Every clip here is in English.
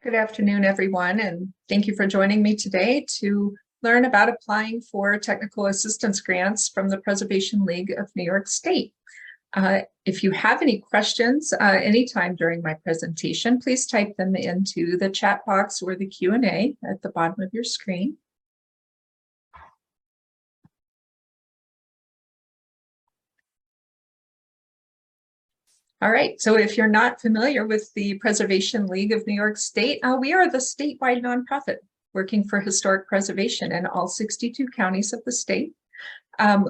Good afternoon, everyone, and thank you for joining me today to learn about applying for technical assistance grants from the Preservation League of New York State. If you have any questions anytime during my presentation, please type them into the chat box or the Q&A at the bottom of your screen. All right, so if you're not familiar with the Preservation League of New York State, we are the statewide nonprofit working for historic preservation in all 62 counties of the state.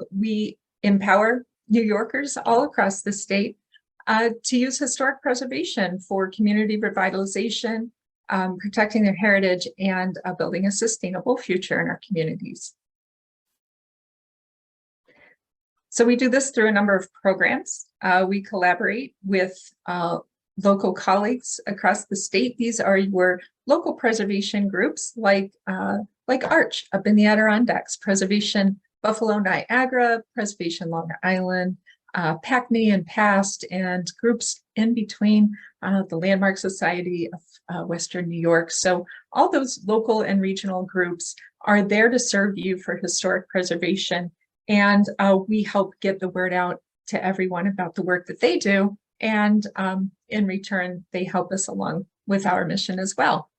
We empower New Yorkers all across the state to use historic preservation for community revitalization, protecting their heritage, and building a sustainable future in our communities. So we do this through a number of programs. We collaborate with local colleagues across the state. These are your local preservation groups like ARCH up in the Adirondacks, Preservation Buffalo Niagara, Preservation Long Island, PACNY and PAST, and groups in between, the Landmark Society of Western New York. So all those local and regional groups are there to serve you for historic preservation. And we help get the word out to everyone about the work that they do. And in return, they help us along with our mission as well.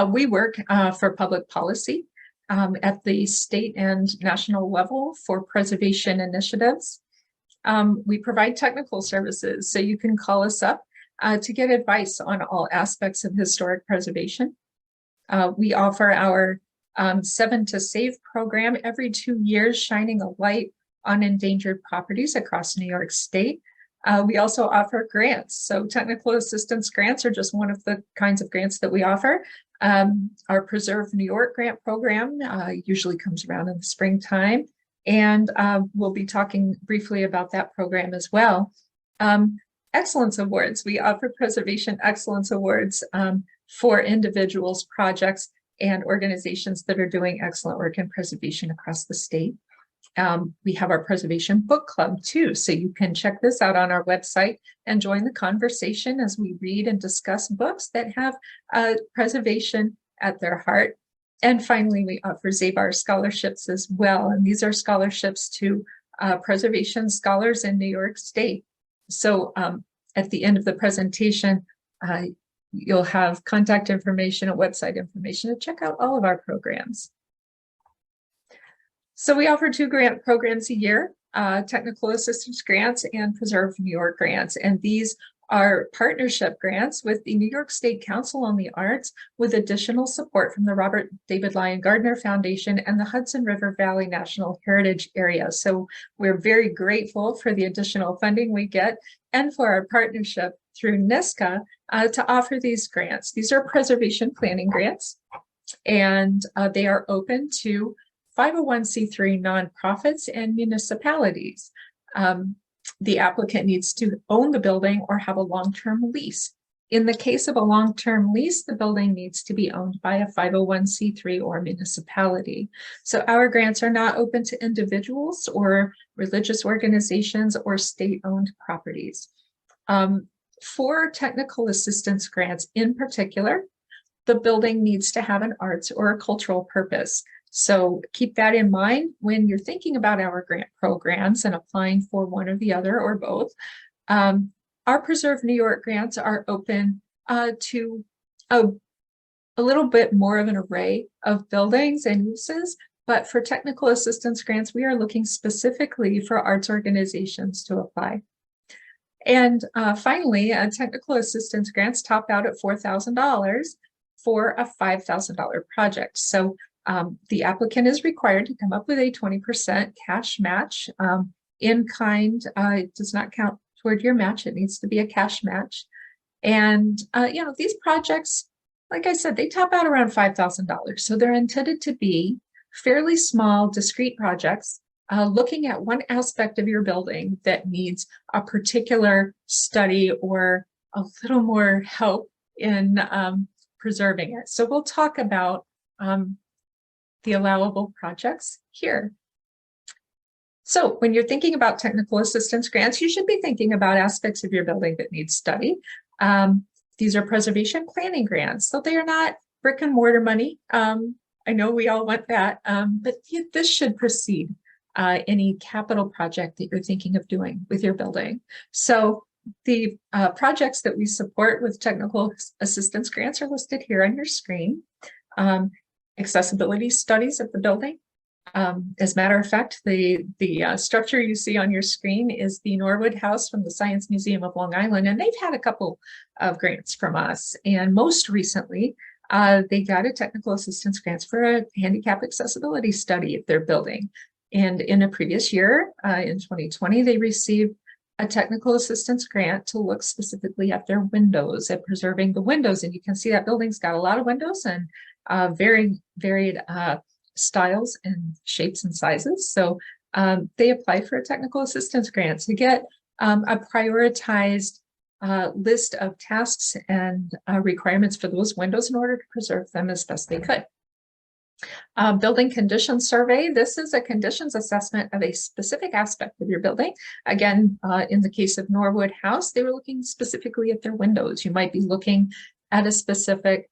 We work for public policy at the state and national level for preservation initiatives. We provide technical services, so you can call us up to get advice on all aspects of historic preservation. We offer our 7 to Save program every 2 years, shining a light on endangered properties across New York State. We also offer grants. So technical assistance grants are just one of the kinds of grants that we offer. Our Preserve New York grant program usually comes around in the springtime, and we'll be talking briefly about that program as well. Excellence Awards. We offer Preservation Excellence Awards for individuals, projects, and organizations that are doing excellent work in preservation across the state. We have our Preservation Book Club too, so you can check this out on our website and join the conversation as we read and discuss books that have preservation at their heart. And finally, we offer Zabar scholarships as well, and these are scholarships to preservation scholars in New York State. So at the end of the presentation, you'll have contact information and website information to check out all of our programs. So we offer 2 grant programs a year, technical assistance grants and Preserve New York grants. And these are partnership grants with the New York State Council on the Arts, with additional support from the Robert David Lyon Gardner Foundation and the Hudson River Valley National Heritage Area. So we're very grateful for the additional funding we get and for our partnership through NISCA to offer these grants. These are preservation planning grants, and they are open to 501c3 nonprofits and municipalities. The applicant needs to own the building or have a long-term lease. In the case of a long-term lease, the building needs to be owned by a 501c3 or municipality. So our grants are not open to individuals or religious organizations or state-owned properties. For technical assistance grants in particular, the building needs to have an arts or a cultural purpose. So keep that in mind when you're thinking about our grant programs and applying for one or the other or both. Our Preserve New York grants are open to a little bit more of an array of buildings and uses, but for technical assistance grants, we are looking specifically for arts organizations to apply. And finally, technical assistance grants top out at $4,000 for a $5,000 project. So the applicant is required to come up with a 20% cash match. In kind, it does not count toward your match. It needs to be a cash match. And these projects, like I said, they top out around $5,000. So they're intended to be fairly small, discrete projects, looking at one aspect of your building that needs a particular study or a little more help in preserving it. So we'll talk about the allowable projects here. So when you're thinking about technical assistance grants, you should be thinking about aspects of your building that need study. These are preservation planning grants, so they are not brick and mortar money. I know we all want that, but this should precede any capital project that you're thinking of doing with your building. So the projects that we support with technical assistance grants are listed here on your screen. Accessibility studies of the building. As a matter of fact, the structure you see on your screen is the Norwood House from the Science Museum of Long Island, and they've had a couple of grants from us. And most recently, they got a technical assistance grants for a handicap accessibility study of their building. And in a previous year, in 2020, they received a technical assistance grant to look specifically at their windows, at preserving the windows. And you can see that building's got a lot of windows and very varied styles and shapes and sizes. So they apply for a technical assistance grant to get a prioritized list of tasks and requirements for those windows in order to preserve them as best they could. Building conditions survey. This is a conditions assessment of a specific aspect of your building. Again, in the case of Norwood House, they were looking specifically at their windows. You might be looking at a specific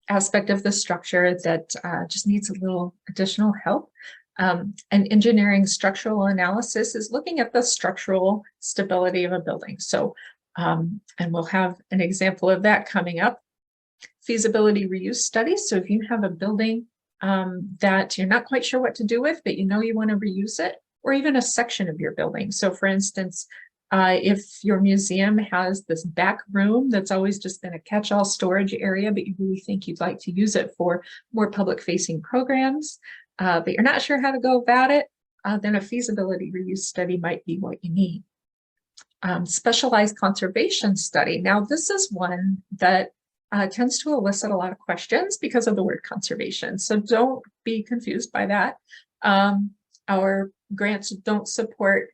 aspect of the structure that just needs a little additional help. An engineering structural analysis is looking at the structural stability of a building. So, and we'll have an example of that coming up. Feasibility reuse studies. So if you have a building that you're not quite sure what to do with, but you know you want to reuse it, or even a section of your building. So for instance, if your museum has this back room that's always just been a catch-all storage area, but you really think you'd like to use it for more public-facing programs, but you're not sure how to go about it, then a feasibility reuse study might be what you need. Specialized conservation study. Now, this is one that tends to elicit a lot of questions because of the word conservation. So don't be confused by that. Our grants don't support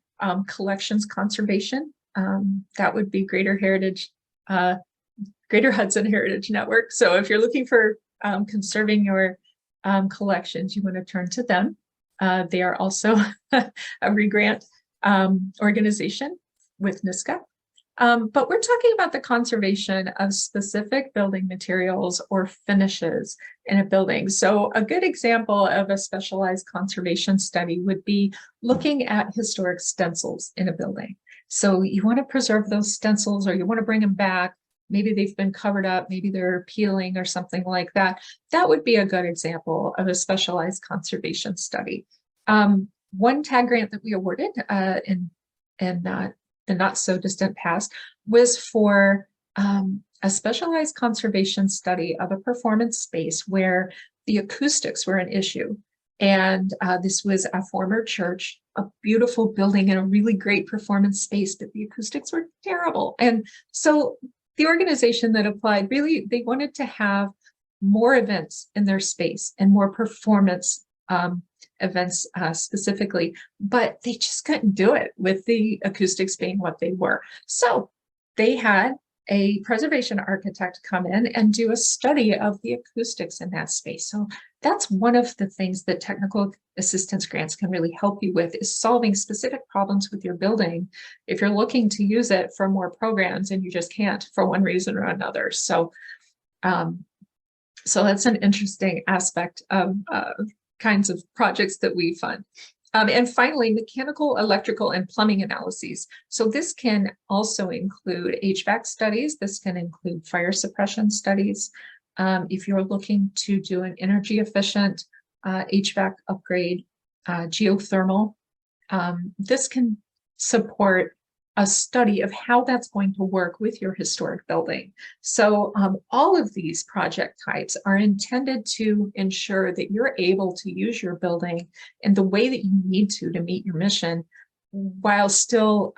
collections conservation. That would be Greater Hudson Heritage Network. So if you're looking for conserving your collections, you want to turn to them. They are also a re-grant organization with NISCA. But we're talking about the conservation of specific building materials or finishes in a building. So a good example of a specialized conservation study would be looking at historic stencils in a building. So you want to preserve those stencils, or you want to bring them back. Maybe they've been covered up, maybe they're peeling or something like that. That would be a good example of a specialized conservation study. One TAG grant that we awarded in the not so distant past was for a specialized conservation study of a performance space where the acoustics were an issue. And this was a former church, a beautiful building and a really great performance space, but the acoustics were terrible. And so the organization that applied, really, they wanted to have more events in their space and more performance events specifically, but they just couldn't do it with the acoustics being what they were. So they had a preservation architect come in and do a study of the acoustics in that space. So that's one of the things that technical assistance grants can really help you with, is solving specific problems with your building if you're looking to use it for more programs and you just can't for one reason or another. So so that's an interesting aspect of kinds of projects that we fund. And finally, mechanical, electrical, and plumbing analyses. So this can also include HVAC studies. This can include fire suppression studies. If you're looking to do an energy efficient HVAC upgrade, geothermal, this can support a study of how that's going to work with your historic building. So all of these project types are intended to ensure that you're able to use your building in the way that you need to meet your mission, while still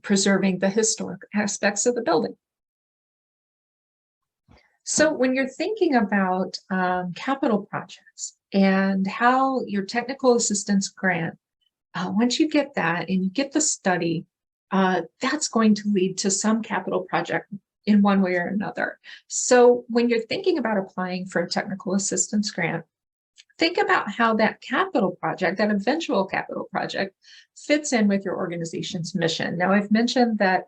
preserving the historic aspects of the building. So when you're thinking about capital projects and how your technical assistance grant, once you get that and you get the study, that's going to lead to some capital project in one way or another. So when you're thinking about applying for a technical assistance grant, think about how that capital project, that eventual capital project, fits in with your organization's mission. Now, I've mentioned that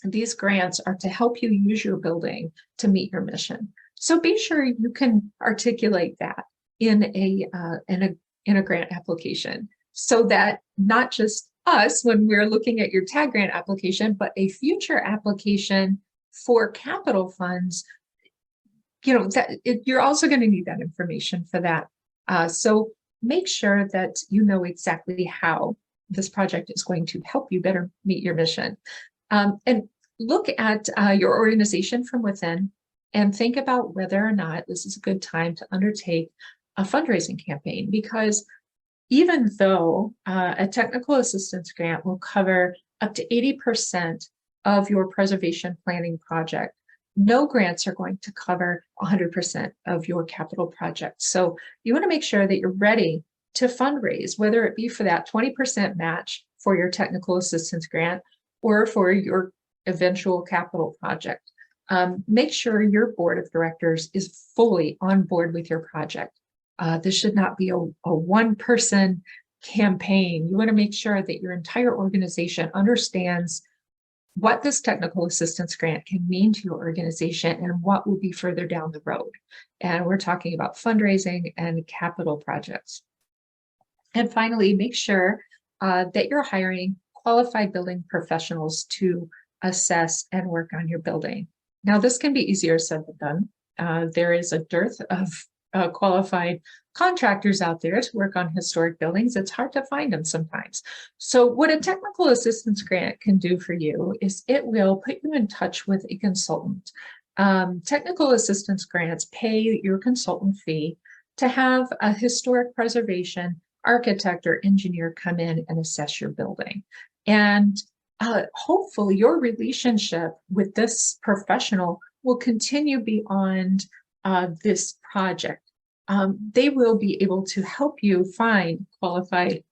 These grants are to help you use your building to meet your mission. So be sure you can articulate that in a grant application, so that not just us, when we're looking at your tag grant application, but a future application for capital funds, you're also going to need that information for that. So make sure that you know exactly how this project is going to help you better meet your mission. And look at your organization from within and think about whether or not this is a good time to undertake a fundraising campaign, because even though a technical assistance grant will cover up to 80% of your preservation planning project, no grants are going to cover 100% of your capital project. So you want to make sure that you're ready to fundraise, whether it be for that 20% match for your technical assistance grant or for your eventual capital project. Make sure your board of directors is fully on board with your project. This should not be a one-person campaign. You want to make sure that your entire organization understands what this technical assistance grant can mean to your organization and what will be further down the road. And we're talking about fundraising and capital projects. And finally, make sure that you're hiring qualified building professionals to assess and work on your building. Now, this can be easier said than done. There is a dearth of qualified contractors out there to work on historic buildings. It's hard to find them sometimes. So what a technical assistance grant can do for you is it will put you in touch with a consultant. Technical assistance grants pay your consultant fee to have a historic preservation architect or engineer come in and assess your building. And hopefully your relationship with this professional will continue beyond this project. They will be able to help you find qualified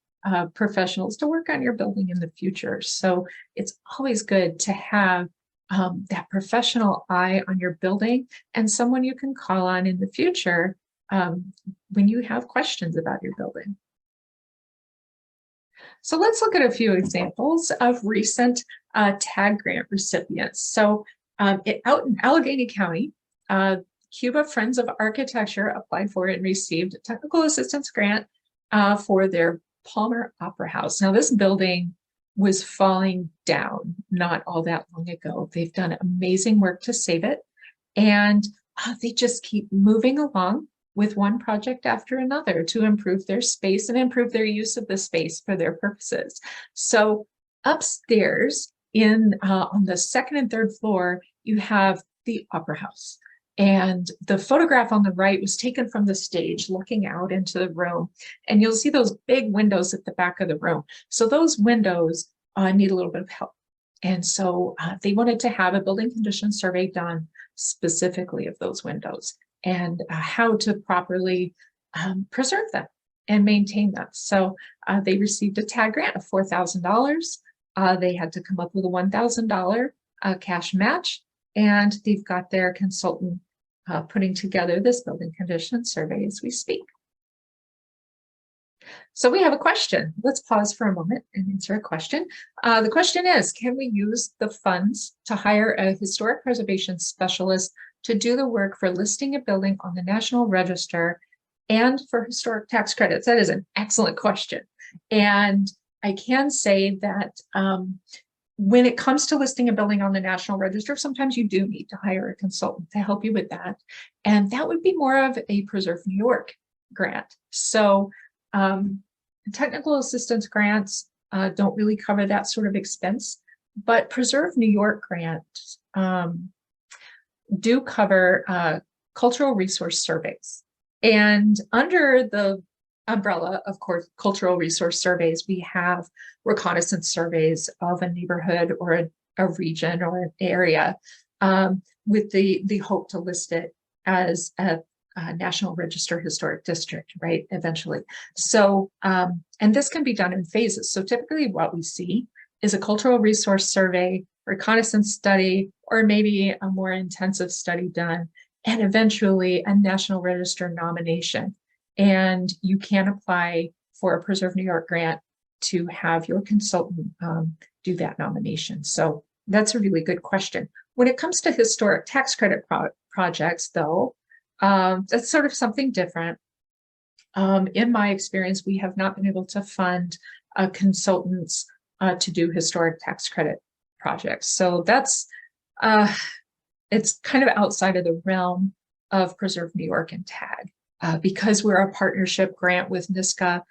professionals to work on your building in the future. So it's always good to have that professional eye on your building and someone you can call on in the future when you have questions about your building. So let's look at a few examples of recent TAG grant recipients. So out in Allegheny County, Cuba Friends of Architecture applied for and received a technical assistance grant for their Palmer Opera House. Now, this building was falling down not all that long ago. They've done amazing work to save it, and they just keep moving along with one project after another to improve their space and improve their use of the space for their purposes. So upstairs on the second and third floor, you have the Opera House. And the photograph on the right was taken from the stage looking out into the room. And you'll see those big windows at the back of the room. So those windows need a little bit of help. And so they wanted to have a building condition survey done specifically of those windows and how to properly preserve them and maintain them. So they received a TAG grant of $4,000. They had to come up with a $1,000 cash match, and they've got their consultant putting together this building condition survey as we speak. So we have a question. Let's pause for a moment and answer a question. The question is, can we use the funds to hire a historic preservation specialist to do the work for listing a building on the National Register and for historic tax credits? That is an excellent question. And I can say that when it comes to listing a building on the National Register, sometimes you do need to hire a consultant to help you with that. And that would be more of a Preserve New York grant. So technical assistance grants don't really cover that sort of expense, but Preserve New York grants do cover cultural resource surveys. And under the umbrella of course cultural resource surveys, we have reconnaissance surveys of a neighborhood or a region or an area with the hope to list it as a National Register Historic District, right, eventually. So, and this can be done in phases. So typically what we see is a cultural resource survey, reconnaissance study, or maybe a more intensive study done, and eventually a National Register nomination. And you can apply for a Preserve New York grant to have your consultant do that nomination. So That's a really good question. When it comes to historic tax credit projects, though, that's sort of something different. In my experience, we have not been able to fund consultants to do historic tax credit projects. So that's it's kind of outside of the realm of Preserve New York and TAG. Because we're a partnership grant with NISCA,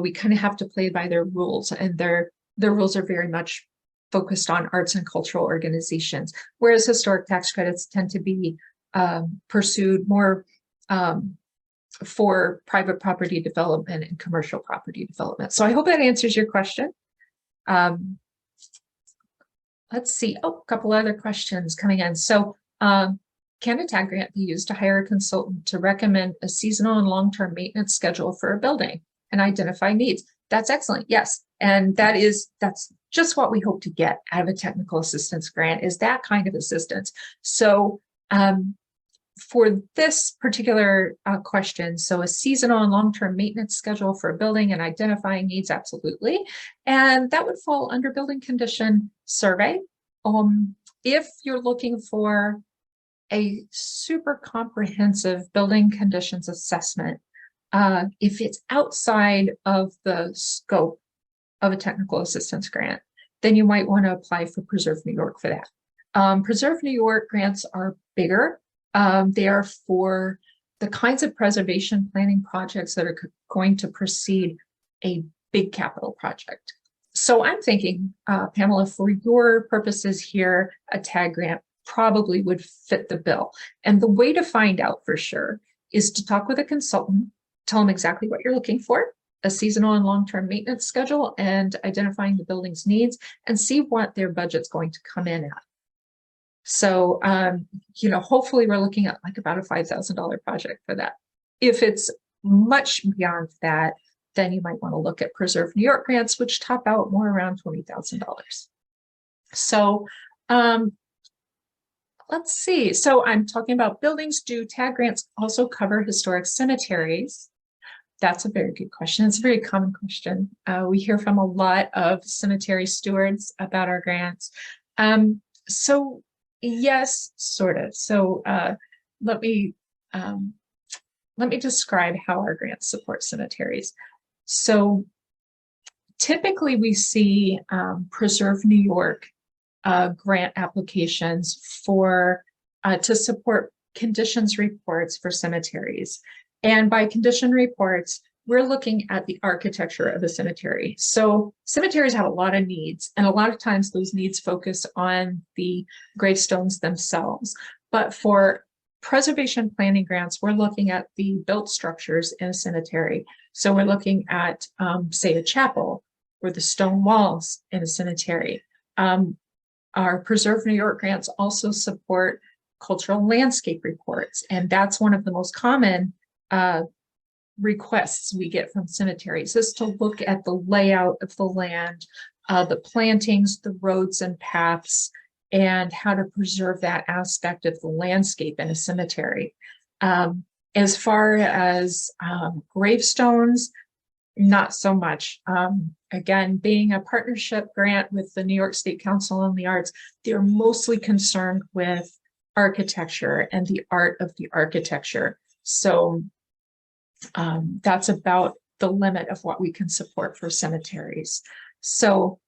we kind of have to play by their rules, and their rules are very much focused on arts and cultural organizations, whereas historic tax credits tend to be pursued more for private property development and commercial property development. So I hope that answers your question. Let's see. Oh, a couple other questions coming in. So can a TAG grant be used to hire a consultant to recommend a seasonal and long-term maintenance schedule for a building and identify needs? That's excellent. Yes. And that's just what we hope to get out of a technical assistance grant, is that kind of assistance. So for this particular question, so a seasonal and long-term maintenance schedule for a building and identifying needs, absolutely. And that would fall under building condition survey. If you're looking for a super comprehensive building conditions assessment, if it's outside of the scope of a technical assistance grant, then you might want to apply for Preserve New York for that. Preserve New York grants are bigger. They are for the kinds of preservation planning projects that are going to precede a big capital project. So I'm thinking, Pamela, for your purposes here, a TAG grant probably would fit the bill. And the way to find out for sure is to talk with a consultant, tell them exactly what you're looking for, a seasonal and long-term maintenance schedule, and identifying the building's needs, and see what their budget's going to come in at. So, hopefully we're looking at like about a $5,000 project for that. If it's much beyond that, then you might want to look at Preserve New York grants, which top out more around $20,000. So, let's see. So I'm talking about buildings. Do TAG grants also cover historic cemeteries? That's a very good question. It's a very common question. We hear from a lot of cemetery stewards about our grants. So yes, sort of. So let me describe how our grants support cemeteries. So typically we see Preserve New York grant applications for to support conditions reports for cemeteries. And by condition reports, we're looking at the architecture of a cemetery. So cemeteries have a lot of needs, and a lot of times those needs focus on the gravestones themselves. But for preservation planning grants, we're looking at the built structures in a cemetery. So we're looking at, say, a chapel or the stone walls in a cemetery. Our Preserve New York grants also support cultural landscape reports, and that's one of the most common requests we get from cemeteries, is to look at the layout of the land, the plantings, the roads and paths, and how to preserve that aspect of the landscape in a cemetery. As far as gravestones, not so much. Again, being a partnership grant with the New York State Council on the Arts, they're mostly concerned with architecture and the art of the architecture. So that's about the limit of what we can support for cemeteries. So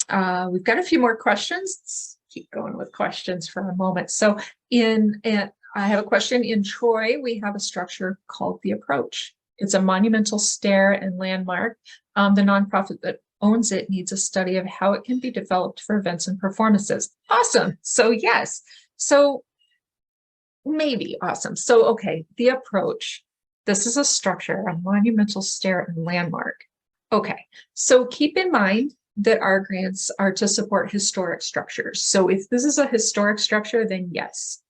we've got a few more questions. Let's keep going with questions for a moment. So I have a question. In Troy, we have a structure called The Approach. It's a monumental stair and landmark. The nonprofit that owns it needs a study of how it can be developed for events and performances. Awesome. So yes. So maybe awesome. So, okay, The Approach. This is a structure, a monumental stair and landmark. Okay, so keep in mind that our grants are to support historic structures. So if this is a historic structure, then yes.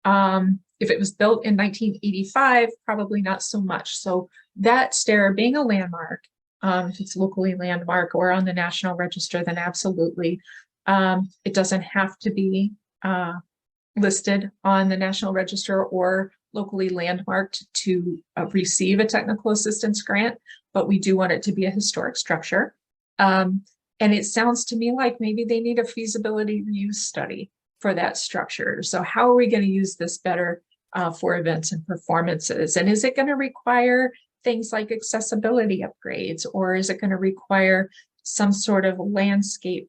If it was built in 1985, probably not so much. So that stair being a landmark, if it's locally landmark or on the National Register, then absolutely. It doesn't have to be listed on the National Register or locally landmarked to receive a technical assistance grant, but we do want it to be a historic structure. And it sounds to me like maybe they need a feasibility reuse study for that structure. So how are we going to use this better for events and performances? And is it going to require things like accessibility upgrades, or is it going to require some sort of landscape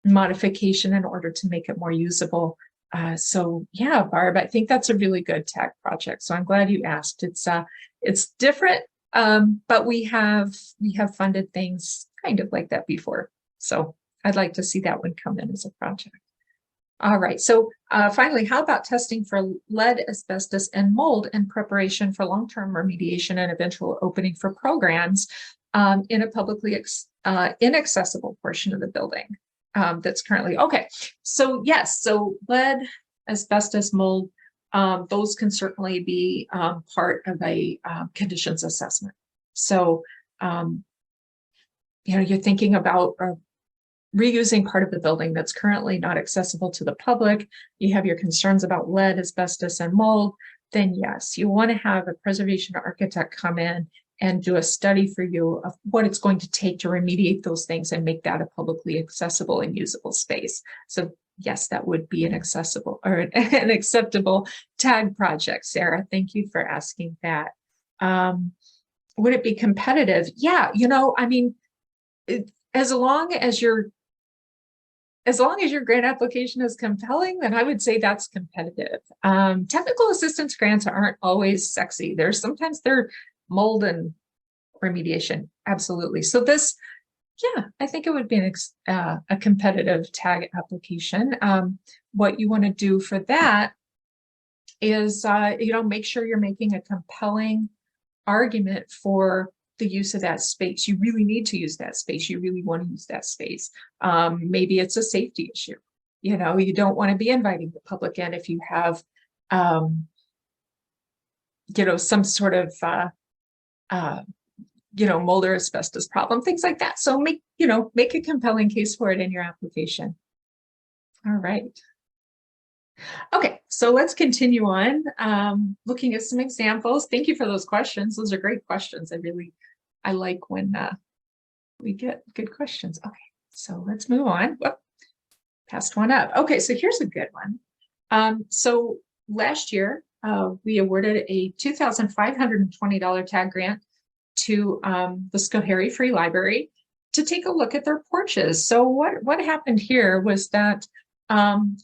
modification in order to make it more usable? So yeah, Barb, I think that's a really good tag project. So I'm glad you asked. It's different, but we have funded things kind of like that before. So I'd like to see that one come in as a project. All right, so finally, how about testing for lead, asbestos, and mold in preparation for long-term remediation and eventual opening for programs in a publicly inaccessible portion of the building that's currently, okay. So yes, so lead, asbestos, mold, those can certainly be part of a conditions assessment. So, you know, you're thinking about reusing part of the building that's currently not accessible to the public, you have your concerns about lead, asbestos, and mold, then yes, you want to have a preservation architect come in and do a study for you of what it's going to take to remediate those things and make that a publicly accessible and usable space. So yes, that would be an accessible or an acceptable tag project, Sarah. Thank you for asking that. Would it be competitive? Yeah, you know, I mean, as long as your grant application is compelling, then I would say that's competitive. Technical assistance grants aren't always sexy. Sometimes they're mold and remediation. Absolutely. So this, yeah, I think it would be a competitive tag application. What you want to do for that is, you know, make sure you're making a compelling argument for the use of that space. You really need to use that space. You really want to use that space. Maybe it's a safety issue. You know, you don't want to be inviting the public in if you have, you know, some sort of, you know, mold or asbestos problem, things like that. So make a compelling case for it in your application. All right. Okay, so let's continue on looking at some examples. Thank you for those questions. Those are great questions. I like when we get good questions. Okay, so let's move on. Whoop, passed one up. Okay, so here's a good one. So last year, we awarded a $2,520 tag grant to the Schoharie Free Library to take a look at their porches. So what happened here was that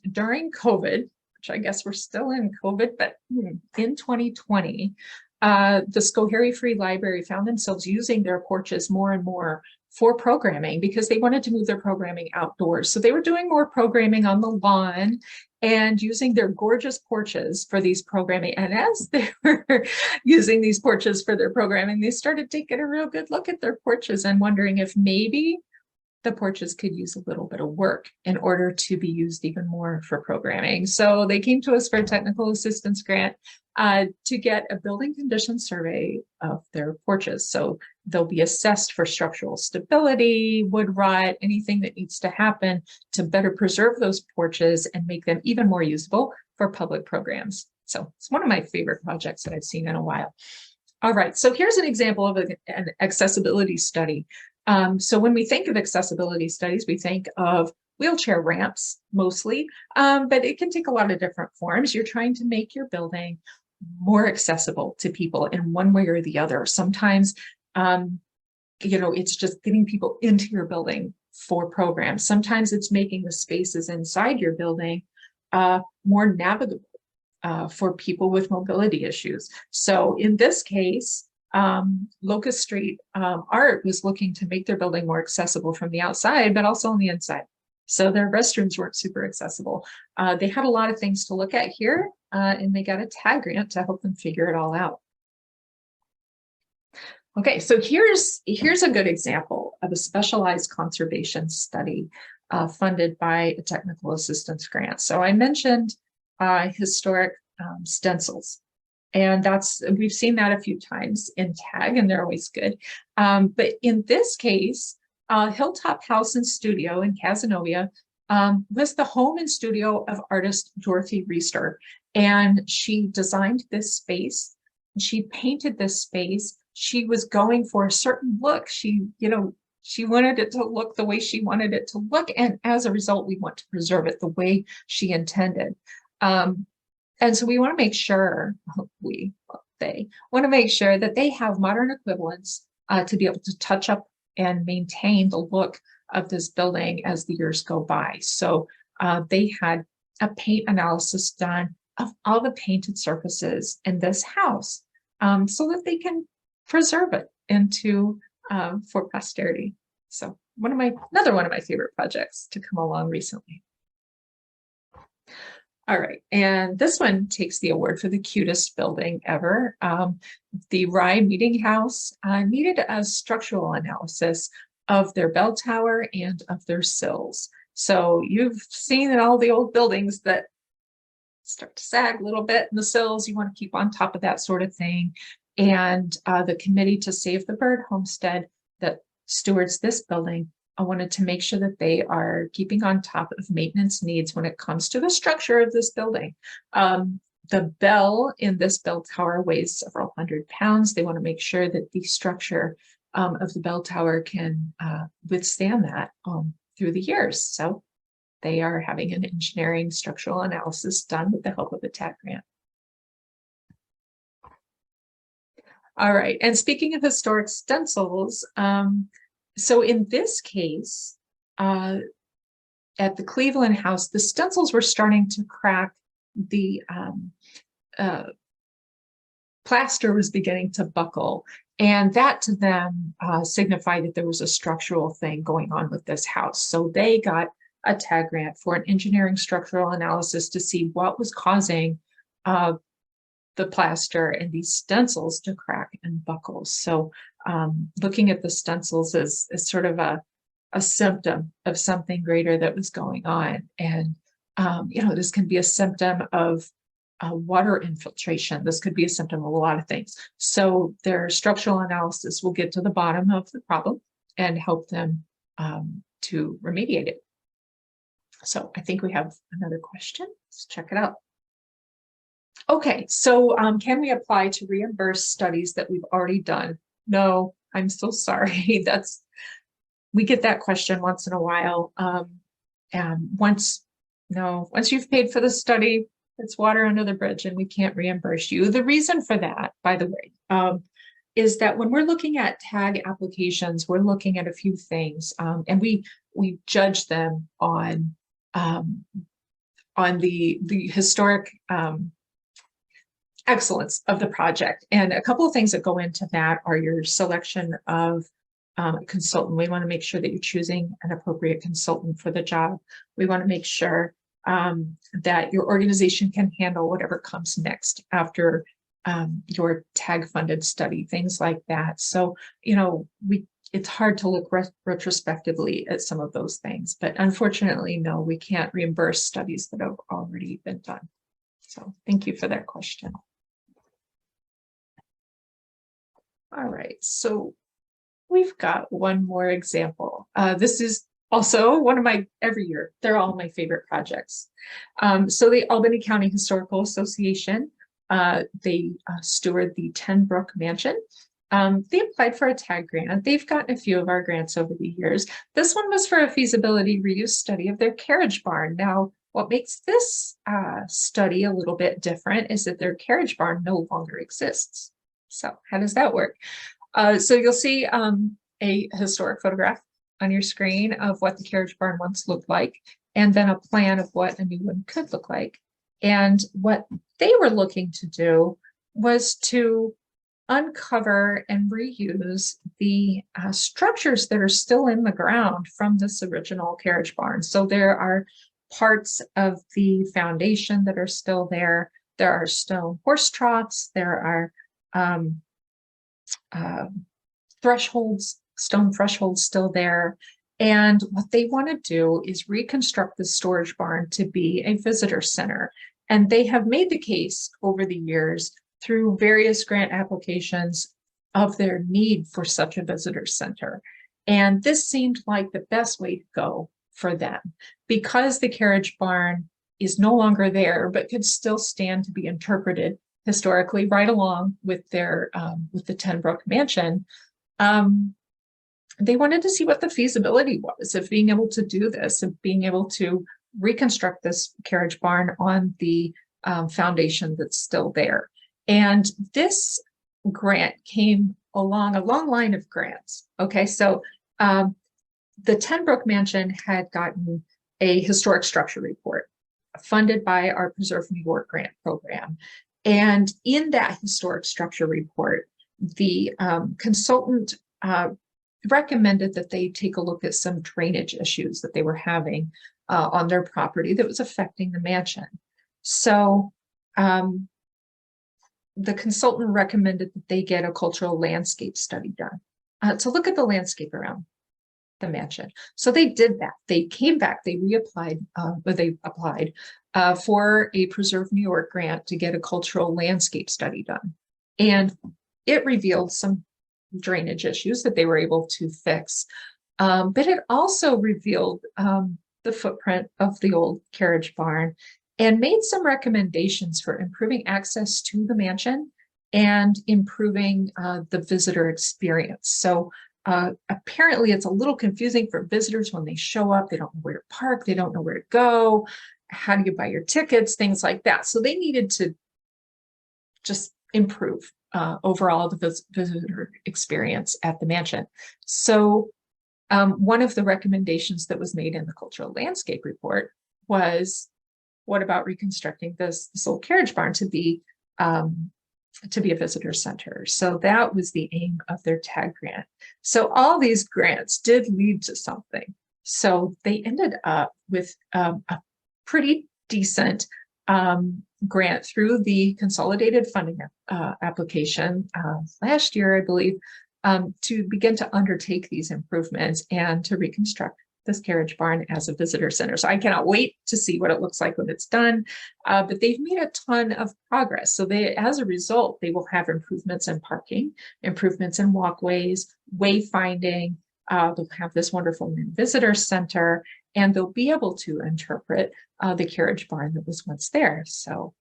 during COVID, which I guess we're still in COVID, but in 2020, the Schoharie Free Library found themselves using their porches more and more for programming because they wanted to move their programming outdoors. So they were doing more programming on the lawn and using their gorgeous porches for these programming. And as they were using these porches for their programming, they started taking a real good look at their porches and wondering if maybe the porches could use a little bit of work in order to be used even more for programming. So they came to us for a technical assistance grant to get a building condition survey of their porches. So they'll be assessed for structural stability, wood rot, anything that needs to happen to better preserve those porches and make them even more usable for public programs. So it's one of my favorite projects that I've seen in a while. All right, so here's an example of an accessibility study. So when we think of accessibility studies, we think of wheelchair ramps mostly, but it can take a lot of different forms. You're trying to make your building more accessible to people in one way or the other. Sometimes, you know, it's just getting people into your building for programs. Sometimes it's making the spaces inside your building more navigable for people with mobility issues. So in this case, Locust Street Art was looking to make their building more accessible from the outside, but also on the inside. So their restrooms weren't super accessible. They had a lot of things to look at here, and they got a tag grant to help them figure it all out. Okay, so here's a good example of a specialized conservation study funded by a technical assistance grant. So I mentioned historic stencils. And we've seen that a few times in tag, and they're always good. But in this case, Hilltop House and Studio in Casanova was the home and studio of artist Dorothy Reister. And she designed this space. She painted this space. She was going for a certain look. She She wanted it to look the way she wanted it to look. And as a result, we want to preserve it the way she intended. And so we want to make sure, they want to make sure that they have modern equivalents to be able to touch up and maintain the look of this building as the years go by. So they had a paint analysis done of all the painted surfaces in this house so that they can preserve it for posterity. So another one of my favorite projects to come along recently. All right, and this one takes the award for the cutest building ever. The Rye Meeting House needed a structural analysis of their bell tower and of their sills. So you've seen in all the old buildings that start to sag a little bit in the sills. You want to keep on top of that sort of thing. And the Committee to Save the Bird Homestead that stewards this building, I wanted to make sure that they are keeping on top of maintenance needs when it comes to the structure of this building. The bell in this bell tower weighs several hundred pounds. They want to make sure that the structure of the bell tower can withstand that through the years. So they are having an engineering structural analysis done with the help of a TAG grant. All right, and speaking of historic stencils, so in this case, at the Cleveland House, the stencils were starting to crack. The plaster was beginning to buckle, and that to them signified that there was a structural thing going on with this house. So they got a TAG grant for an engineering structural analysis to see what was causing the plaster and these stencils to crack and buckle. So looking at the stencils is sort of a symptom of something greater that was going on. And, this can be a symptom of water infiltration. This could be a symptom of a lot of things. So their structural analysis will get to the bottom of the problem and help them to remediate it. So I think we have another question. Let's check it out. Okay, so can we apply to reimburse studies that we've already done? No, I'm so sorry. We get that question once in a while. And once you've paid for the study, it's water under the bridge and we can't reimburse you. The reason for that, by the way, is that when we're looking at TAG applications, we're looking at a few things, and we judge them on the historic excellence of the project. And a couple of things that go into that are your selection of a consultant. We want to make sure that you're choosing an appropriate consultant for the job. We want to make sure that your organization can handle whatever comes next after your TAG funded study, things like that. So, it's hard to look retrospectively at some of those things, but unfortunately, no, we can't reimburse studies that have already been done. So thank you for that question. All right, so we've got one more example. This is also one of every year, they're all my favorite projects. So the Albany County Historical Association, they steward the Ten Brook Mansion. They applied for a TAG grant. They've gotten a few of our grants over the years. This one was for a feasibility reuse study of their carriage barn. Now, what makes this study a little bit different is that their carriage barn no longer exists. So how does that work? So you'll see a historic photograph on your screen of what the carriage barn once looked like, and then a plan of what a new one could look like. And what they were looking to do was to uncover and reuse the structures that are still in the ground from this original carriage barn. So there are parts of the foundation that are still there. There are stone horse troughs. There are thresholds, stone thresholds still there. And what they want to do is reconstruct the storage barn to be a visitor center. And they have made the case over the years through various grant applications of their need for such a visitor center. And this seemed like the best way to go for them, because the carriage barn is no longer there, but could still stand to be interpreted historically right along with their with the Ten Brook Mansion. they wanted to see what the feasibility was of being able to do this, of being able to reconstruct this carriage barn on the foundation that's still there. And this grant came along a long line of grants. Okay, so the Ten Brook Mansion had gotten a historic structure report funded by our Preserve New York grant program. And in that historic structure report, the consultant recommended that they take a look at some drainage issues that they were having on their property that was affecting the mansion. So the consultant recommended that they get a cultural landscape study done to look at the landscape around the mansion. So they did that. They came back, they reapplied, they applied for a Preserve New York grant to get a cultural landscape study done. And it revealed some drainage issues that they were able to fix. But it also revealed the footprint of the old carriage barn and made some recommendations for improving access to the mansion and improving the visitor experience. So apparently it's a little confusing for visitors when they show up. They don't know where to park. They don't know where to go. How do you buy your tickets? Things like that. So they needed to just improve overall the visitor experience at the mansion. So one of the recommendations that was made in the cultural landscape report was, what about reconstructing this old carriage barn to be a visitor center? So that was the aim of their TAG grant. So all these grants did lead to something. So they ended up with a pretty decent grant through the consolidated funding application last year, I believe, to begin to undertake these improvements and to reconstruct this carriage barn as a visitor center. So I cannot wait to see what it looks like when it's done, but they've made a ton of progress. So as a result, they will have improvements in parking, improvements in walkways, wayfinding. They'll have this wonderful new visitor center, and they'll be able to interpret the carriage barn that was once there. So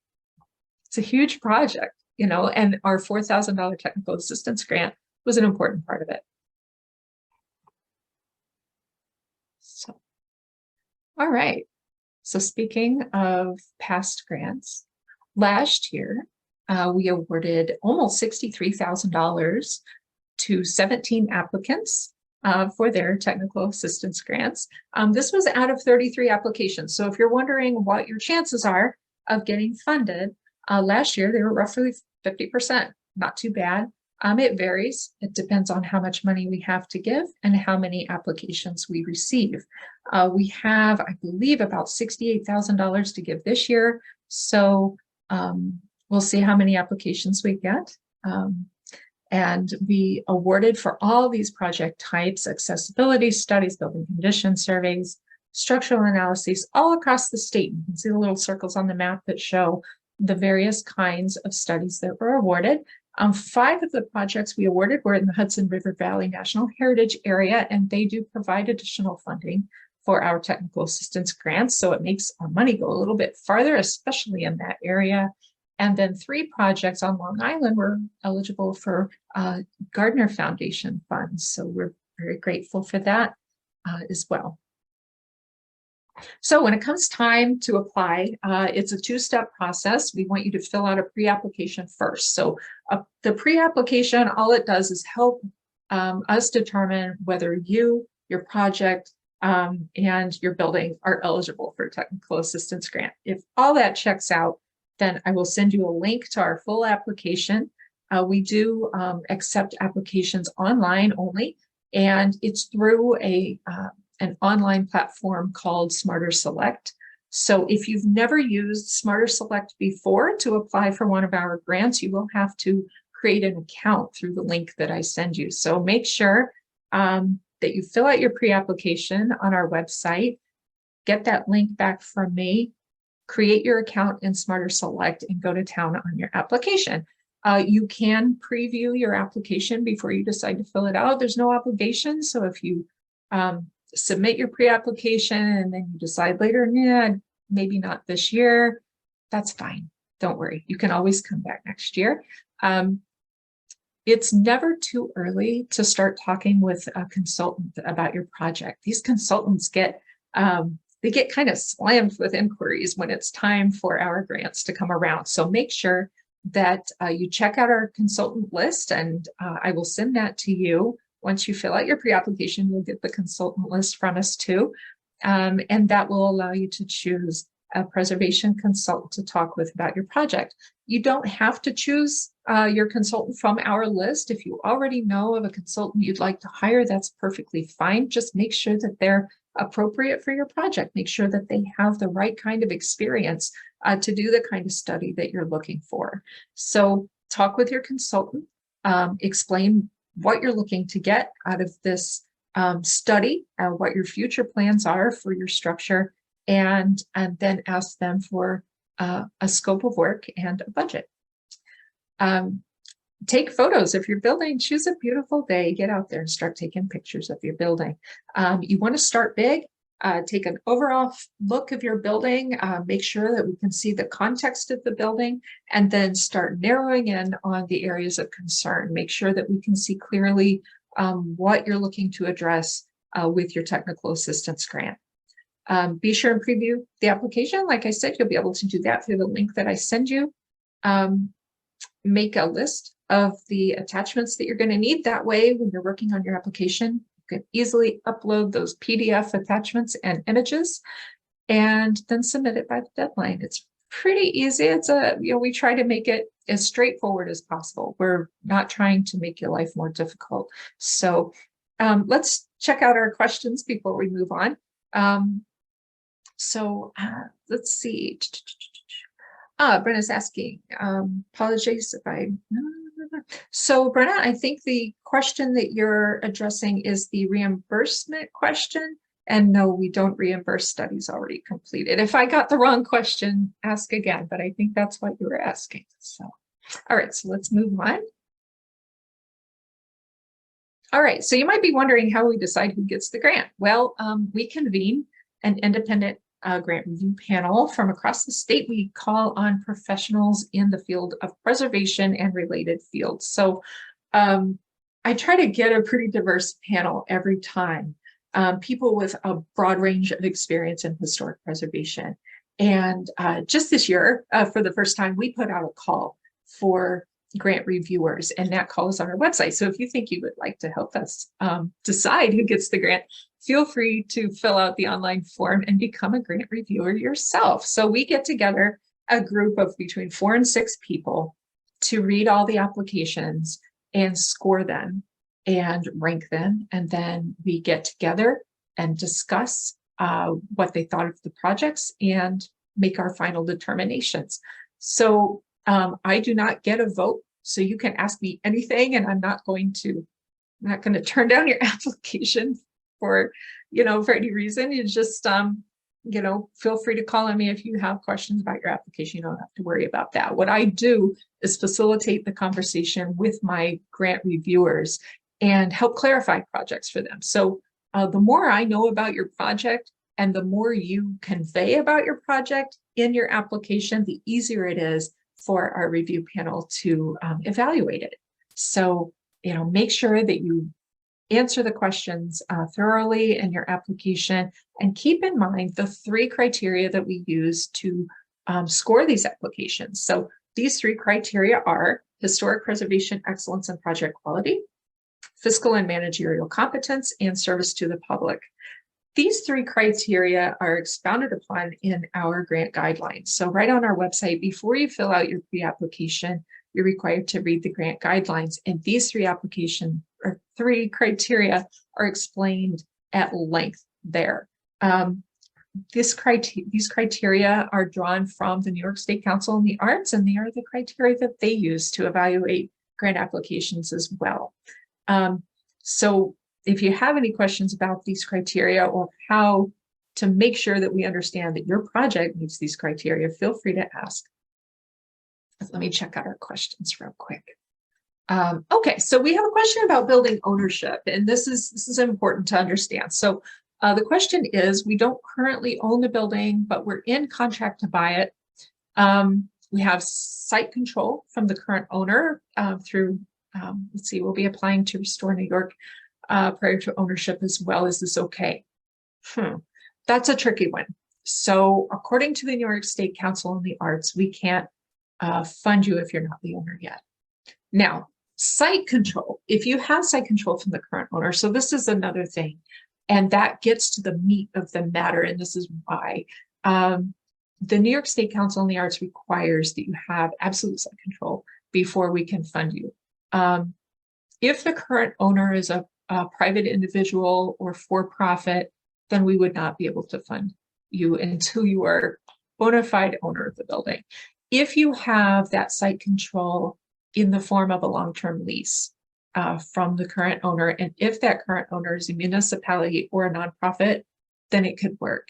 it's a huge project, you know, and our $4,000 technical assistance grant was an important part of it. So, all right. So speaking of past grants, last year we awarded almost $63,000 to 17 applicants for their technical assistance grants. This was out of 33 applications. So if you're wondering what your chances are of getting funded, last year they were roughly 50%, not too bad. It varies. It depends on how much money we have to give and how many applications we receive. We have, I believe, about $68,000 to give this year. So we'll see how many applications we get. And we awarded for all these project types: accessibility studies, building condition surveys, structural analyses, all across the state. You can see the little circles on the map that show the various kinds of studies that were awarded. 5 of the projects we awarded were in the Hudson River Valley National Heritage Area, and they do provide additional funding for our technical assistance grants. So it makes our money go a little bit farther, especially in that area. And then 3 projects on Long Island were eligible for Gardner Foundation funds. So we're very grateful for that as well. So when it comes time to apply, it's a 2-step process. We want you to fill out a pre-application first. So the pre-application, all it does is help us determine whether you, your project, and your building are eligible for a technical assistance grant. If all that checks out, then I will send you a link to our full application. We do accept applications online only, and it's through an online platform called Smarter Select. So if you've never used Smarter Select before to apply for one of our grants, you will have to create an account through the link that I send you. So make sure that you fill out your pre-application on our website, get that link back from me, create your account in Smarter Select, and go to town on your application. You can preview your application before you decide to fill it out. There's no obligation. So if you submit your pre-application and then you decide later, yeah, maybe not this year, that's fine. Don't worry. You can always come back next year. It's never too early to start talking with a consultant about your project. These consultants they get kind of slammed with inquiries when it's time for our grants to come around. So make sure that you check out our consultant list, and I will send that to you. Once you fill out your pre-application, you'll get the consultant list from us too. And that will allow you to choose a preservation consultant to talk with about your project. You don't have to choose your consultant from our list. If you already know of a consultant you'd like to hire, that's perfectly fine. Just make sure that they're appropriate for your project. Make sure that they have the right kind of experience to do the kind of study that you're looking for. So talk with your consultant, explain what you're looking to get out of this study, what your future plans are for your structure, and then ask them for a scope of work and a budget. Take photos of your building. Choose a beautiful day. Get out there and start taking pictures of your building. You want to start big. Take an overall look of your building. Make sure that we can see the context of the building, and then start narrowing in on the areas of concern. Make sure that we can see clearly what you're looking to address with your technical assistance grant. Be sure and preview the application. Like I said, you'll be able to do that through the link that I send you. Make a list of the attachments that you're going to need. That way, when you're working on your application, you can easily upload those PDF attachments and images, and then submit it by the deadline. It's pretty easy. It's we try to make it as straightforward as possible. We're not trying to make your life more difficult. So let's check out our questions before we move on. Let's see. Brenna's asking, apologies if I, so Brenna, I think the question that you're addressing is the reimbursement question. And no, we don't reimburse studies already completed. If I got the wrong question, ask again, but I think that's what you were asking. So, all right, so let's move on. All right, so you might be wondering how we decide who gets the grant. Well, we convene an independent grant review panel from across the state. We call on professionals in the field of preservation and related fields. So I try to get a pretty diverse panel every time. People with a broad range of experience in historic preservation. And just this year, for the first time, we put out a call for grant reviewers, and that call is on our website. So if you think you would like to help us decide who gets the grant, feel free to fill out the online form and become a grant reviewer yourself. So we get together a group of between 4 and 6 people to read all the applications and score them and rank them. And then we get together and discuss what they thought of the projects and make our final determinations. So I do not get a vote, so you can ask me anything, and I'm not going to turn down your application for any reason. You just feel free to call on me if you have questions about your application. You don't have to worry about that. What I do is facilitate the conversation with my grant reviewers and help clarify projects for them. So the more I know about your project and the more you convey about your project in your application, the easier it is for our review panel to evaluate it. So, make sure that you answer the questions thoroughly in your application, and keep in mind the 3 criteria that we use to score these applications. So these 3 criteria are historic preservation excellence and project quality, fiscal and managerial competence, and service to the public. These 3 criteria are expounded upon in our grant guidelines. So right on our website, before you fill out your pre-application, you're required to read the grant guidelines. And these 3 criteria are explained at length there. These criteria are drawn from the New York State Council on the Arts, and they are the criteria that they use to evaluate grant applications as well. So if you have any questions about these criteria or how to make sure that we understand that your project meets these criteria, feel free to ask. Let me check out our questions real quick. Okay, so we have a question about building ownership, and this is important to understand. So the question is, we don't currently own the building, but we're in contract to buy it. We have site control from the current owner through let's see, we'll be applying to restore New York prior to ownership as well. Is this okay? That's a tricky one. So according to the New York State Council on the Arts, we can't fund you if you're not the owner yet. Now, site control, if you have site control from the current owner, so this is another thing, and that gets to the meat of the matter, and this is why the New York State Council on the Arts requires that you have absolute site control before we can fund you. If the current owner is a private individual or for-profit, then we would not be able to fund you until you are bona fide owner of the building. If you have that site control in the form of a long-term lease from the current owner, and if that current owner is a municipality or a nonprofit, then it could work.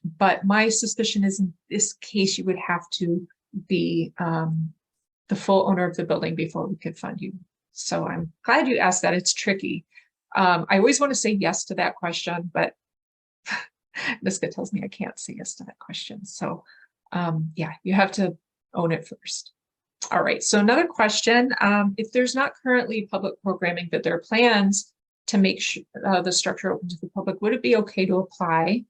But my suspicion is in this case, you would have to be the full owner of the building before we could fund you. So I'm glad you asked that. It's tricky. I always want to say yes to that question, but Niska tells me I can't say yes to that question. So yeah, you have to own it first. All right, so another question, if there's not currently public programming, but there are plans to make the structure open to the public, would it be okay to apply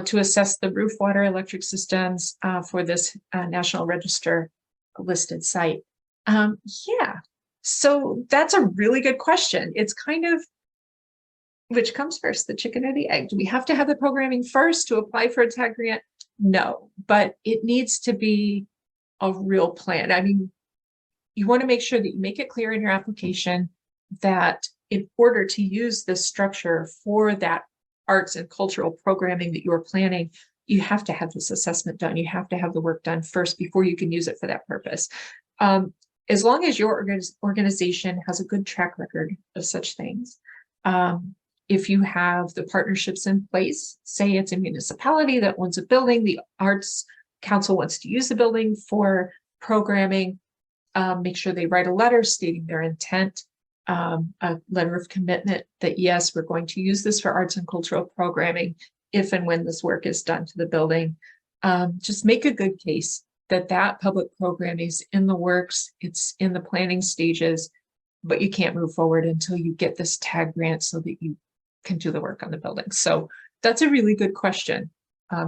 to assess the roof, water, electric systems for this National Register listed site? Yeah, so that's a really good question. It's kind of, which comes first, the chicken or the egg? Do we have to have the programming first to apply for a TAG grant? No, but it needs to be a real plan. I mean, you want to make sure that you make it clear in your application that in order to use this structure for that arts and cultural programming that you're planning, you have to have this assessment done. You have to have the work done first before you can use it for that purpose. As long as your organization has a good track record of such things, if you have the partnerships in place, say it's a municipality that owns a building, the Arts Council wants to use the building for programming, make sure they write a letter stating their intent, a letter of commitment that yes, we're going to use this for arts and cultural programming if and when this work is done to the building. Just make a good case that that public programming is in the works, it's in the planning stages, but you can't move forward until you get this TAG grant so that you can do the work on the building. So that's a really good question.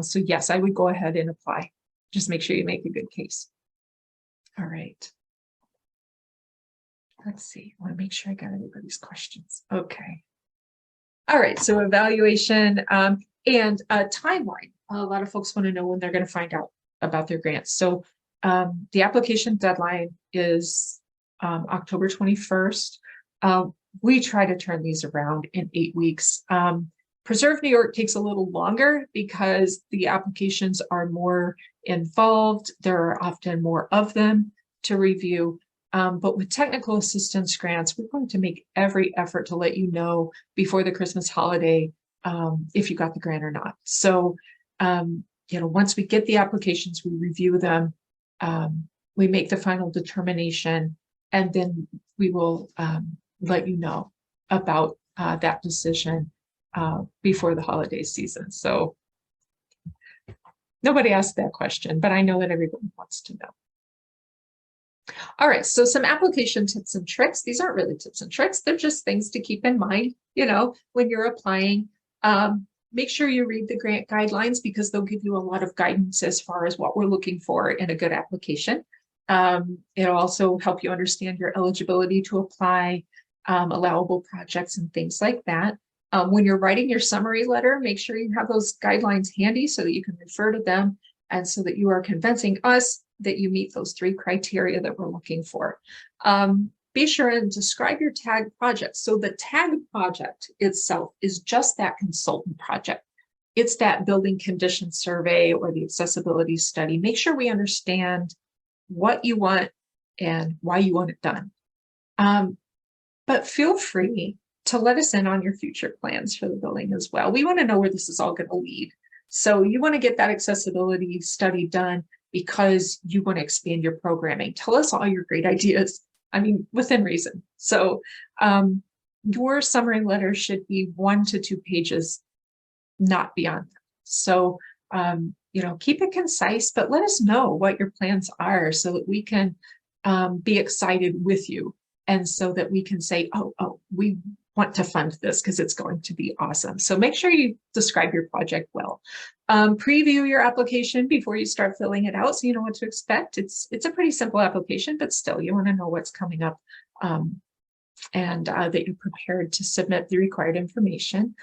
So yes, I would go ahead and apply. Just make sure you make a good case. All right. Let's see, I want to make sure I got everybody's questions. Okay. All right, so evaluation and a timeline. A lot of folks want to know when they're going to find out about their grants. So the application deadline is October 21st. We try to turn these around in 8 weeks. Preserve New York takes a little longer because the applications are more involved. There are often more of them to review. But with technical assistance grants, we're going to make every effort to let you know before the Christmas holiday if you got the grant or not. So, you know, once we get the applications, we review them, we make the final determination, and then we will let you know about that decision before the holiday season. So nobody asked that question, but I know that everyone wants to know. All right, so some application tips and tricks. These aren't really tips and tricks. They're just things to keep in mind, you know, when you're applying. Make sure you read the grant guidelines because they'll give you a lot of guidance as far as what we're looking for in a good application. It'll also help you understand your eligibility to apply, allowable projects and things like that. When you're writing your summary letter, make sure you have those guidelines handy so that you can refer to them and so that you are convincing us that you meet those 3 criteria that we're looking for. Be sure and describe your TAG project. So the TAG project itself is just that consultant project. It's that building condition survey or the accessibility study. Make sure we understand what you want and why you want it done. But feel free to let us in on your future plans for the building as well. We want to know where this is all going to lead. So you want to get that accessibility study done because you want to expand your programming. Tell us all your great ideas. I mean, within reason. So your summary letter should be 1 to 2 pages, not beyond that. So, you know, keep it concise, but let us know what your plans are so that we can be excited with you. And so that we can say, oh, we want to fund this because it's going to be awesome. So make sure you describe your project well. Preview your application before you start filling it out so you know what to expect. It's a pretty simple application, but still you want to know what's coming up, and that you're prepared to submit the required information.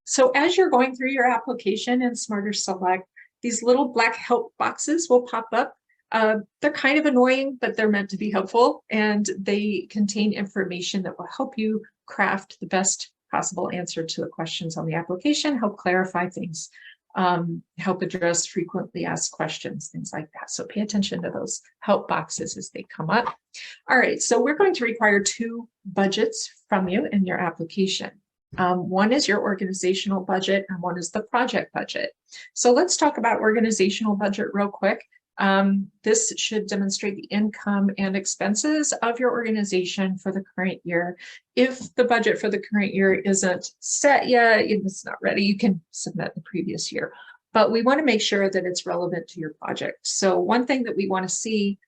So as you're going through your application in Smarter Select, these little black help boxes will pop up. They're kind of annoying, but they're meant to be helpful, and they contain information that will help you craft the best possible answer to the questions on the application, help clarify things, help address frequently asked questions, things like that. So pay attention to those help boxes as they come up. All right, so we're going to require 2 budgets from you in your application. One is your organizational budget and one is the project budget. So let's talk about organizational budget real quick. This should demonstrate the income and expenses of your organization for the current year. If the budget for the current year isn't set yet, it's not ready, you can submit the previous year. But we want to make sure that it's relevant to your project. So one thing that we want to see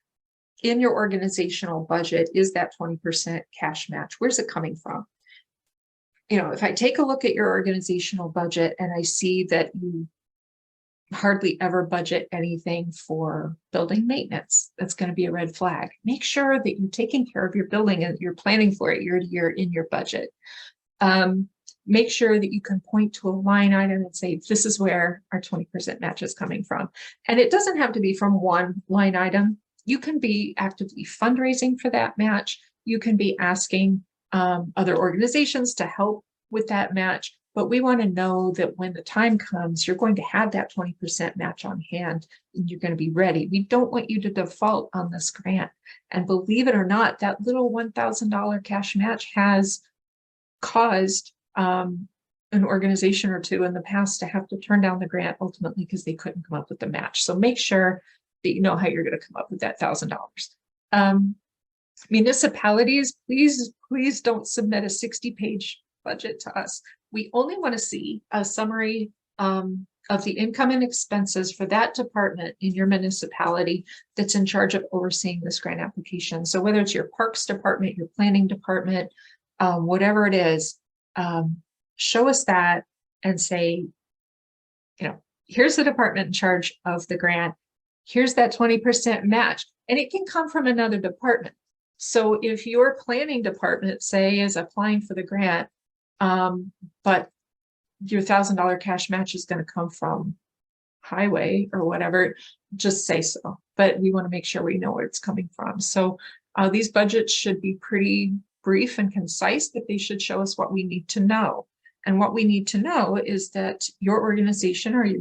in your organizational budget is that 20% cash match. Where's it coming from? If I take a look at your organizational budget and I see that you hardly ever budget anything for building maintenance, that's going to be a red flag. Make sure that you're taking care of your building and you're planning for it year to year in your budget. Make sure that you can point to a line item and say, this is where our 20% match is coming from. And it doesn't have to be from one line item. You can be actively fundraising for that match. You can be asking other organizations to help with that match. But we want to know that when the time comes, you're going to have that 20% match on hand and you're going to be ready. We don't want you to default on this grant. And believe it or not, that little $1,000 cash match has caused an organization or two in the past to have to turn down the grant ultimately because they couldn't come up with the match. So make sure that you know how you're going to come up with that $1,000. Municipalities, please don't submit a 60-page budget to us. We only want to see a summary of the income and expenses for that department in your municipality that's in charge of overseeing this grant application. So whether it's your parks department, your planning department, whatever it is, show us that and say, here's the department in charge of the grant. Here's that 20% match. And it can come from another department. So if your planning department, say, is applying for the grant, but your $1,000 cash match is going to come from highway or whatever, just say so. But we want to make sure we know where it's coming from. So these budgets should be pretty brief and concise, but they should show us what we need to know. And what we need to know is that your organization or your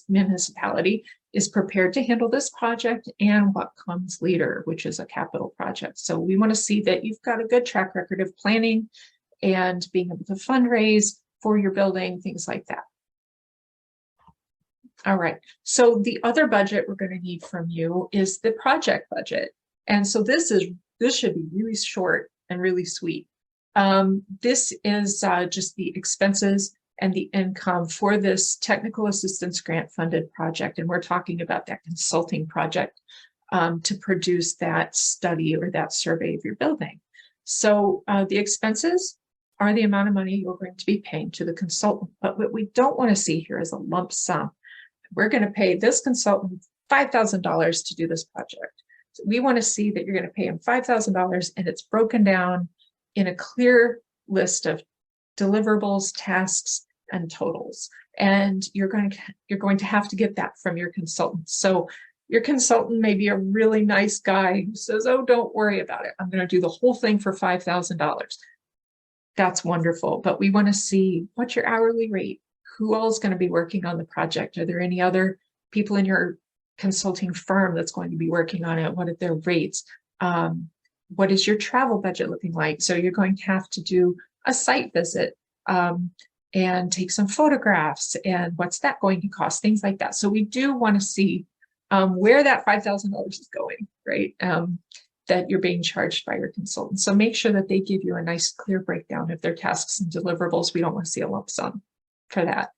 municipality is prepared to handle this project and what comes later, which is a capital project. So we want to see that you've got a good track record of planning and being able to fundraise for your building, things like that. All right, so the other budget we're going to need from you is the project budget. And so this should be really short and really sweet. This is just the expenses and the income for this technical assistance grant funded project. And we're talking about that consulting project to produce that study or that survey of your building. So the expenses are the amount of money you're going to be paying to the consultant. But what we don't want to see here is a lump sum. We're going to pay this consultant $5,000 to do this project. So we want to see that you're going to pay him $5,000 and it's broken down in a clear list of deliverables, tasks, and totals. And you're going to have to get that from your consultant. So your consultant may be a really nice guy who says, oh, don't worry about it. I'm going to do the whole thing for $5,000. That's wonderful. But we want to see what's your hourly rate? Who all is going to be working on the project? Are there any other people in your consulting firm that's going to be working on it? What are their rates? What is your travel budget looking like? So you're going to have to do a site visit and take some photographs, and what's that going to cost? Things like that. So we do want to see where that $5,000 is going, right? That you're being charged by your consultant. So make sure that they give you a nice clear breakdown of their tasks and deliverables. We don't want to see a lump sum for that.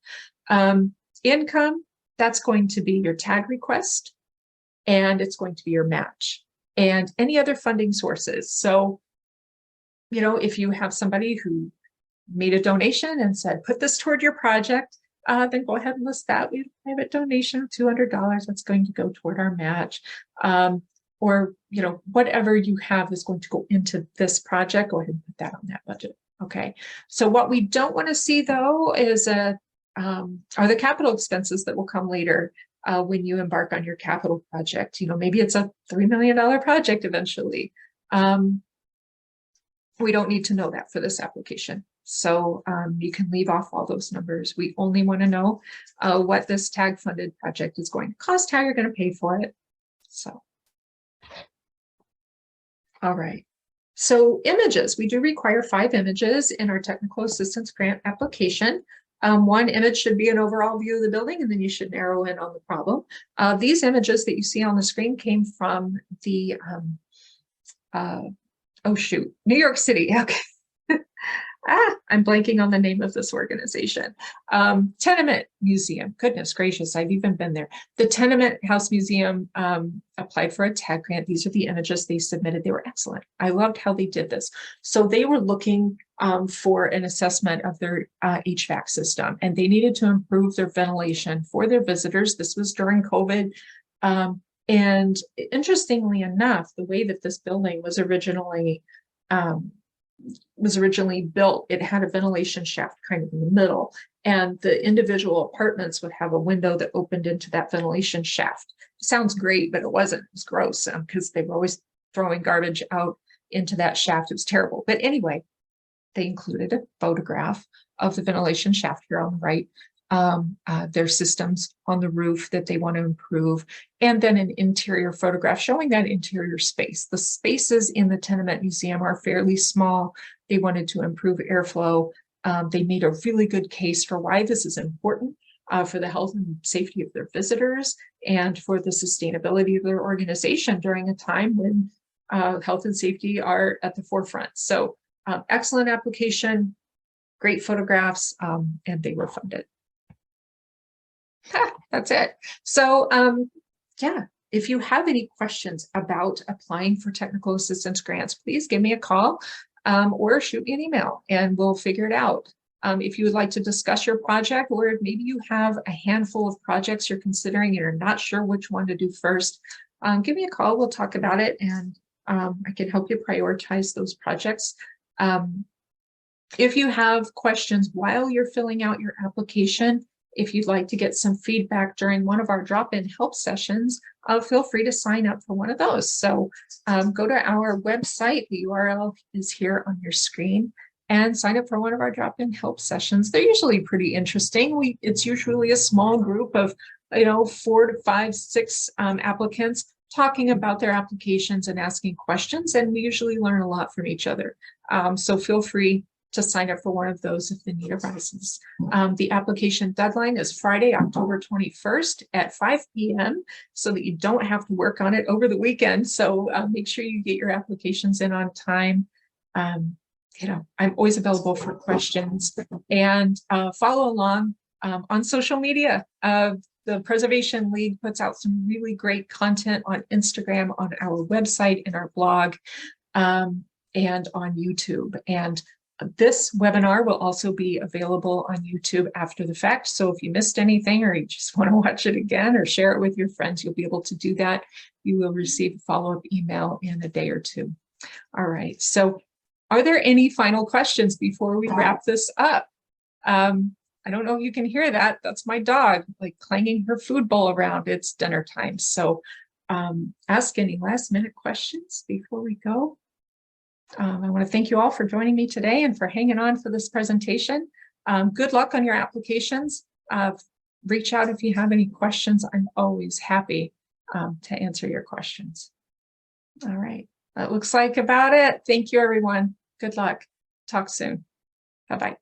Income, that's going to be your tag request and it's going to be your match. and any other funding sources. So, you know, if you have somebody who made a donation and said, put this toward your project, then go ahead and list that. We have a donation of $200 that's going to go toward our match. Or, you know, whatever you have is going to go into this project, go ahead and put that on that budget. Okay. So what we don't want to see, though, is are the capital expenses that will come later when you embark on your capital project. You know, maybe it's a $3 million project eventually. We don't need to know that for this application. So you can leave off all those numbers. We only want to know what this tag funded project is going to cost, how you're going to pay for it. So, all right. So images, we do require 5 images in our technical assistance grant application. One image should be an overall view of the building, and then you should narrow in on the problem. These images that you see on the screen came from the, oh shoot, New York City. Okay. I'm blanking on the name of this organization. Tenement Museum. Goodness gracious, I've even been there. The Tenement House Museum applied for a tag grant. These are the images they submitted. They were excellent. I loved how they did this. So they were looking for an assessment of their HVAC system, and they needed to improve their ventilation for their visitors. This was during COVID. And interestingly enough, the way that this building was originally built, it had a ventilation shaft kind of in the middle, and the individual apartments would have a window that opened into that ventilation shaft. It sounds great, but it wasn't. It was gross because they were always throwing garbage out into that shaft. It was terrible. But anyway, they included a photograph of the ventilation shaft here on the right, their systems on the roof that they want to improve, and then an interior photograph showing that interior space. The spaces in the Tenement Museum are fairly small. They wanted to improve airflow. They made a really good case for why this is important for the health and safety of their visitors and for the sustainability of their organization during a time when health and safety are at the forefront. So excellent application, great photographs, and they were funded. That's it. So yeah, if you have any questions about applying for technical assistance grants, please give me a call or shoot me an email and we'll figure it out. If you would like to discuss your project, or if maybe you have a handful of projects you're considering and you're not sure which one to do first, give me a call. We'll talk about it, and I can help you prioritize those projects. If you have questions while you're filling out your application, if you'd like to get some feedback during one of our drop-in help sessions, feel free to sign up for one of those. So go to our website. The URL is here on your screen, and sign up for one of our drop-in help sessions. They're usually pretty interesting. It's usually a small group of 4 to 5, 6 applicants talking about their applications and asking questions, and we usually learn a lot from each other. So feel free to sign up for one of those if the need arises. The application deadline is Friday, October 21st at 5 p.m. so that you don't have to work on it over the weekend. So make sure you get your applications in on time. I'm always available for questions, and follow along on social media. The Preservation League puts out some really great content on Instagram, on our website, in our blog, and on YouTube. And this webinar will also be available on YouTube after the fact. So if you missed anything, or you just want to watch it again or share it with your friends, you'll be able to do that. You will receive a follow-up email in a day or two. All right. So are there any final questions before we wrap this up? I don't know if you can hear that. That's my dog, like, clanging her food bowl around. It's dinner time. So ask any last minute questions before we go. I want to thank you all for joining me today and for hanging on for this presentation. Good luck on your applications. Reach out if you have any questions. I'm always happy to answer your questions. All right, that looks like about it. Thank you, everyone. Good luck. Talk soon. Bye-bye.